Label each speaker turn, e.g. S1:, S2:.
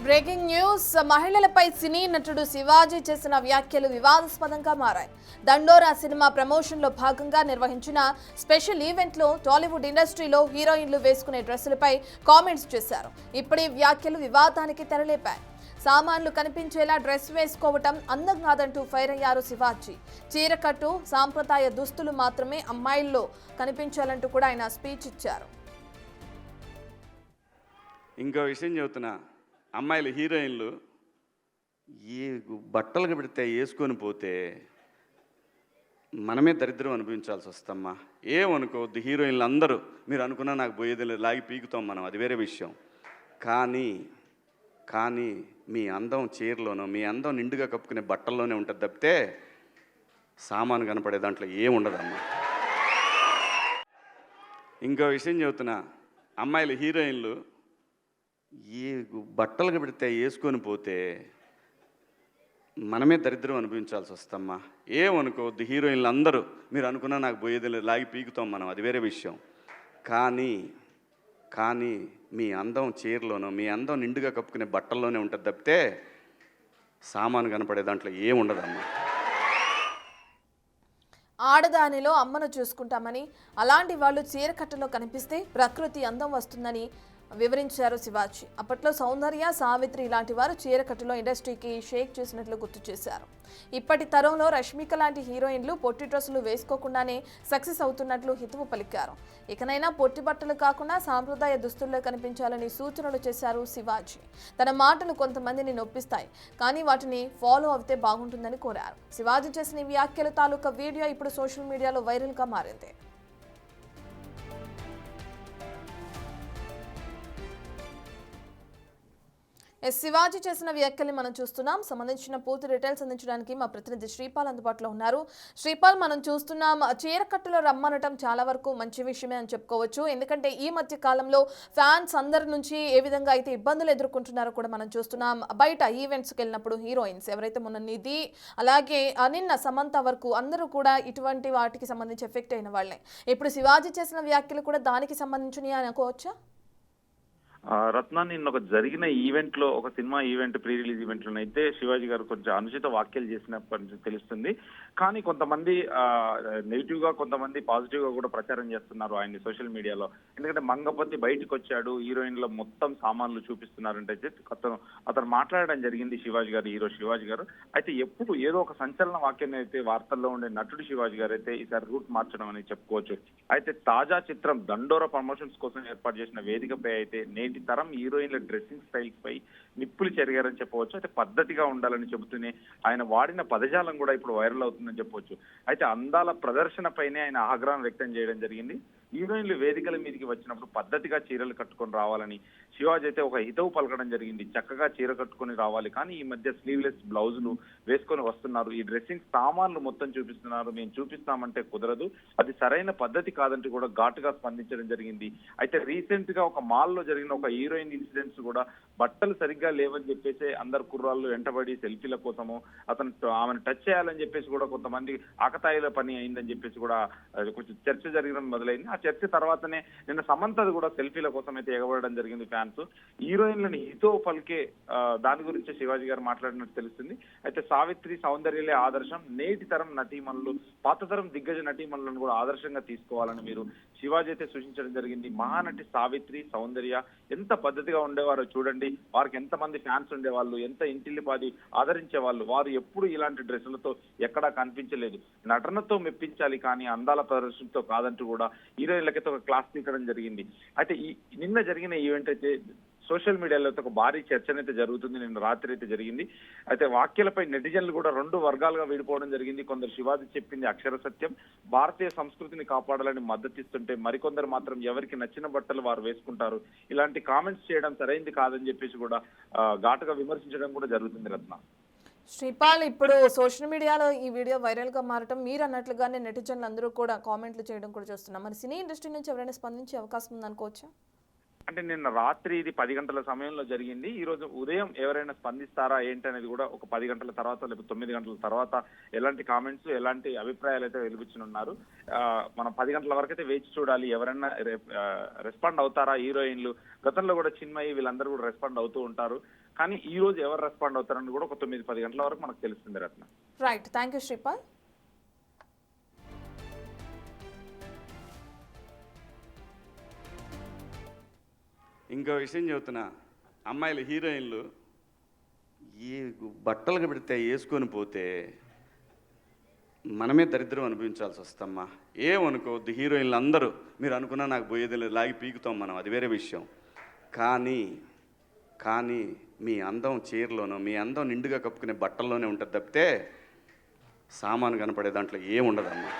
S1: Breaking news మహిళలపై సినీ నటుడు శివాజీ చేసిన వ్యాఖ్యలు వివాదాస్పదంగా మారాయి. దండోరా సినిమా ప్రమోషన్ లో భాగంగా నిర్వహించిన స్పెషల్ ఈవెంట్ లో టాలీవుడ్ ఇండస్ట్రీలో హీరోయిన్లు వేసుకునే డ్రెస్సులపై కామెంట్స్ చేశారు. ఇప్పుడు ఈ వ్యాఖ్యలు వివాదానికి తెరలేపాయి. సామాన్లు కనిపించేలా డ్రెస్ వేసుకోవటం అందం కాదంటూ ఫైర్ అయ్యారు శివాజీ. చీరకట్టు సాంప్రదాయ దుస్తులు మాత్రమే అమ్మాయిల్లో కనిపించాలంటూ కూడా ఆయన స్పీచ్ ఇచ్చారు.
S2: ఇంకో విషయం చెబుతున్నా, అమ్మాయిలు హీరోయిన్లు ఏ బట్టలు పెడితే వేసుకొని పోతే మనమే దరిద్రం అనుభవించాల్సి వస్తమ్మా. ఏమనుకోవద్దు, హీరోయిన్లు అందరూ మీరు అనుకున్నా నాకు పోయేది లేదు, లాగి పీకుతాం మనం, అది వేరే విషయం. కానీ మీ అందం చీరలోనో మీ అందం నిండుగా కప్పుకునే బట్టల్లోనే ఉంటుంది తప్పితే సామాను కనపడే దాంట్లో ఏముండదమ్మా. ఇంకో విషయం చెబుతున్నా, అమ్మాయిలు హీరోయిన్లు ఏ బట్టలు పెడితే వేసుకొని పోతే మనమే దరిద్రం అనుభవించాల్సి వస్తమ్మా. ఏమనుకోవద్దు, హీరోయిన్లు అందరూ మీరు అనుకున్నా నాకు పోయేది లేదు, లాగి పీకుతాం మనం, అది వేరే విషయం. కానీ మీ అందం చీరలోనో మీ అందం నిండుగా కప్పుకునే బట్టల్లోనే ఉంటుంది తప్పితే సామాను కనపడే దాంట్లో ఏముండదమ్మా.
S1: ఆడదానిలో అమ్మను చూసుకుంటామని, అలాంటి వాళ్ళు చీరకట్టులో కనిపిస్తే ప్రకృతి అందం వస్తుందని వివరించారు శివాజీ. అప్పట్లో సౌందర్య, సావిత్రి ఇలాంటి వారు చీరకట్టులో ఇండస్ట్రీకి షేక్ చేసినట్లు గుర్తు చేశారు. ఇప్పటి తరంలో రష్మిక లాంటి హీరోయిన్లు పొట్టి డ్రెస్సులు వేసుకోకుండానే సక్సెస్ అవుతున్నట్లు హితవు పలికారు. ఇకనైనా పొట్టి బట్టలు కాకుండా సాంప్రదాయ దుస్తుల్లో కనిపించాలని సూచనలు చేశారు శివాజీ. తన మాటలు కొంతమందిని నొప్పిస్తాయి, కానీ వాటిని ఫాలో అవుతే బాగుంటుందని కోరారు. శివాజీ చేసిన ఈ వ్యాఖ్యల తాలూకా వీడియో ఇప్పుడు సోషల్ మీడియాలో వైరల్గా మారింది. శివాజీ చేసిన వ్యాఖ్యల్ని మనం చూస్తున్నాం. సంబంధించిన పూర్తి డీటెయిల్స్ అందించడానికి మా ప్రతినిధి శ్రీపాల్ అందుబాటులో ఉన్నారు. శ్రీపాల్, మనం చూస్తున్నాం చీరకట్టులో రమ్మనటం చాలా వరకు మంచి విషయమే అని చెప్పుకోవచ్చు. ఎందుకంటే ఈ మధ్య కాలంలో ఫ్యాన్స్ అందరి నుంచి ఏ విధంగా అయితే ఇబ్బందులు ఎదుర్కొంటున్నారో కూడా మనం చూస్తున్నాం. బయట ఈవెంట్స్కి వెళ్ళినప్పుడు హీరోయిన్స్ ఎవరైతే మొన్న నిధి అలాగే నిన్న సమంత వరకు అందరూ కూడా ఇటువంటి వాటికి సంబంధించి ఎఫెక్ట్ అయిన వాళ్ళే. ఇప్పుడు శివాజీ చేసిన వ్యాఖ్యలు కూడా దానికి సంబంధించినవి అనుకోవచ్చా?
S3: రత్న, నిన్న ఒక జరిగిన ఈవెంట్ లో, ఒక cinema event, pre release event లోనైతే శివాజీ గారు కొంచెం అనుచిత వ్యాఖ్యలు చేసినప్పటి తెలుస్తుంది. కానీ కొంతమంది నెగిటివ్ గా, కొంతమంది పాజిటివ్ గా కూడా ప్రచారం చేస్తున్నారు ఆయన్ని సోషల్ మీడియాలో. ఎందుకంటే మంగపతి బయటకు వచ్చాడు, హీరోయిన్ల మొత్తం సామాన్లు చూపిస్తున్నారంటే అతను మాట్లాడడం జరిగింది శివాజీ గారు, హీరో శివాజీ గారు. అయితే ఎప్పుడు ఏదో ఒక సంచలన వాక్యాన్ని అయితే వార్తల్లో ఉండే నటుడు శివాజీ గారు అయితే ఈసారి రూట్ మార్చడం అని చెప్పుకోవచ్చు. అయితే తాజా చిత్రం దండోరా ప్రమోషన్స్ కోసం ఏర్పాటు చేసిన వేదికపై అయితే నేటి తరం హీరోయిన్ల డ్రెస్సింగ్ స్టైల్స్ పై నిప్పులు చెరిగారని చెప్పవచ్చు. అయితే పద్ధతిగా ఉండాలని చెబుతూనే ఆయన వాడిన పదజాలం కూడా ఇప్పుడు వైరల్ అవుతుందని చెప్పవచ్చు. అయితే అందాల ప్రదర్శన పైనే ఆయన ఆగ్రహం వ్యక్తం చేయడం జరిగింది. హీరోయిన్లు వేదికల మీదకి వచ్చినప్పుడు పద్ధతిగా చీరలు కట్టుకొని రావాలని శివాజీ అయితే ఒక హితవు పలకడం జరిగింది. చక్కగా చీర కట్టుకొని రావాలి, కానీ ఈ మధ్య స్లీవ్లెస్ బ్లౌజులు వేసుకొని వస్తున్నారు, ఈ డ్రెస్సింగ్ సామాన్లు మొత్తం చూపిస్తున్నారు, మేము చూపిస్తామంటే కుదరదు, అది సరైన పద్ధతి కాదంటూ కూడా ఘాటుగా స్పందించడం జరిగింది. అయితే రీసెంట్ గా ఒక మాల్ లో జరిగిన ఒక హీరోయిన్ ఇన్సిడెంట్స్ కూడా బట్టలు సరిగ్గా లేవని చెప్పేసి అందరు కుర్రాళ్ళు వెంటబడి సెల్ఫీల కోసము ఆమెను టచ్ చేయాలని చెప్పేసి కూడా కొంతమంది ఆకతాయిల పని అయిందని చెప్పేసి కూడా కొంచెం చర్చ జరగడం మొదలైంది. ఆ చర్చ తర్వాతనే నిన్న సమంతది కూడా సెల్ఫీల కోసం అయితే ఎగబడడం జరిగింది ఫ్యాన్స్. హీరోయిన్లను హితో పలికే దాని గురించి శివాజీ గారు మాట్లాడినట్టు తెలుస్తుంది. అయితే సావిత్రి, సౌందర్యలే ఆదర్శం, నేటి తరం నటీమణులు పాత తరం దిగ్గజ నటీమణులను కూడా ఆదర్శంగా తీసుకోవాలని మీరు శివాజీ అయితే సూచించడం జరిగింది. మహానటి సావిత్రి, సౌందర్య ఎంత పద్ధతిగా ఉండేవారో చూడండి, వారికి ఎంతమంది ఫ్యాన్స్ ఉండేవాళ్ళు, ఎంత ఇంటిల్లిపాది ఆదరించే వాళ్ళు, వారు ఎప్పుడు ఇలాంటి డ్రెస్సులతో ఎక్కడా కనిపించలేదు. నటనతో మెప్పించాలి కానీ అందాల ప్రదర్శనతో కాదంటూ కూడా హీరోయిన్లకైతే ఒక క్లాస్ తీయడం జరిగింది. అయితే నిన్న జరిగిన ఈవెంట్ అయితే సోషల్ మీడియాలో ఒక భారీ చర్చనైతే జరుగుతుంది. నిన్న రాత్రి అయితే జరిగింది. అయితే వ్యాఖ్యలపై నెటిజన్లు కూడా రెండు వర్గాలుగా విడిపోవడం జరిగింది. కొందరు శివాజీ చెప్పింది అక్షర సత్యం, భారతీయ సంస్కృతిని కాపాడాలని మద్దతిస్తుంటే, మరికొందరు మాత్రం ఎవరికి నచ్చిన బట్టలు వారు వేసుకుంటారు, ఇలాంటి కామెంట్స్ చేయడం సరైంది కాదని చెప్పేసి కూడా ఘాటుగా విమర్శించడం కూడా జరుగుతుంది. రత్న,
S1: శ్రీపాల్, ఇప్పుడు సోషల్ మీడియాలో ఈ వీడియో వైరల్గా మారటం, మీరు అన్నట్లుగానే నెటిజన్లు అందరూ కూడా కామెంట్లు చేయడం కూడా చూస్తున్నాం. మరి సినీ ఇండస్ట్రీ నుంచి ఎవరైనా స్పందించే అవకాశం ఉందనుకోవచ్చా?
S3: అంటే నిన్న రాత్రి ఇది 10 గంటల సమయంలో జరిగింది. ఈ రోజు ఉదయం ఎవరైనా స్పందిస్తారా ఏంటి అనేది కూడా ఒక 10 గంటల తర్వాత లేకపోతే 9 గంటల తర్వాత ఎలాంటి కామెంట్స్, ఎలాంటి అభిప్రాయాలు అయితే వెలిపించనున్నారు. మనం 10 గంటల వరకు అయితే వేచి చూడాలి. ఎవరైనా రెస్పాండ్ అవుతారా హీరోయిన్లు? గతంలో కూడా చిన్మయి వీళ్ళందరూ కూడా రెస్పాండ్ అవుతూ ఉంటారు. కానీ ఈ రోజు ఎవరు రెస్పాండ్ అవుతారని కూడా ఒక 9-10 గంటల వరకు మనకు తెలుస్తుంది Ratna.
S1: Right, thank you Sripal.
S2: ఇంకో విషయం చెబుతున్నా, అమ్మాయిలు హీరోయిన్లు ఈ బట్టలు పెడితే వేసుకొని పోతే మనమే దరిద్రం అనుభవించాల్సి వస్తమ్మా. ఏమనుకోవద్దు, హీరోయిన్లు అందరూ మీరు అనుకున్నా నాకు పోయేది లేదు, లాగి పీకుతాం మనం, అది వేరే విషయం. కానీ మీ అందం చీరలోనో, మీ అందం నిండుగా కప్పుకునే బట్టల్లోనే ఉంటుంది తప్పితే సామాను కనపడే దాంట్లో ఏముండదమ్మా.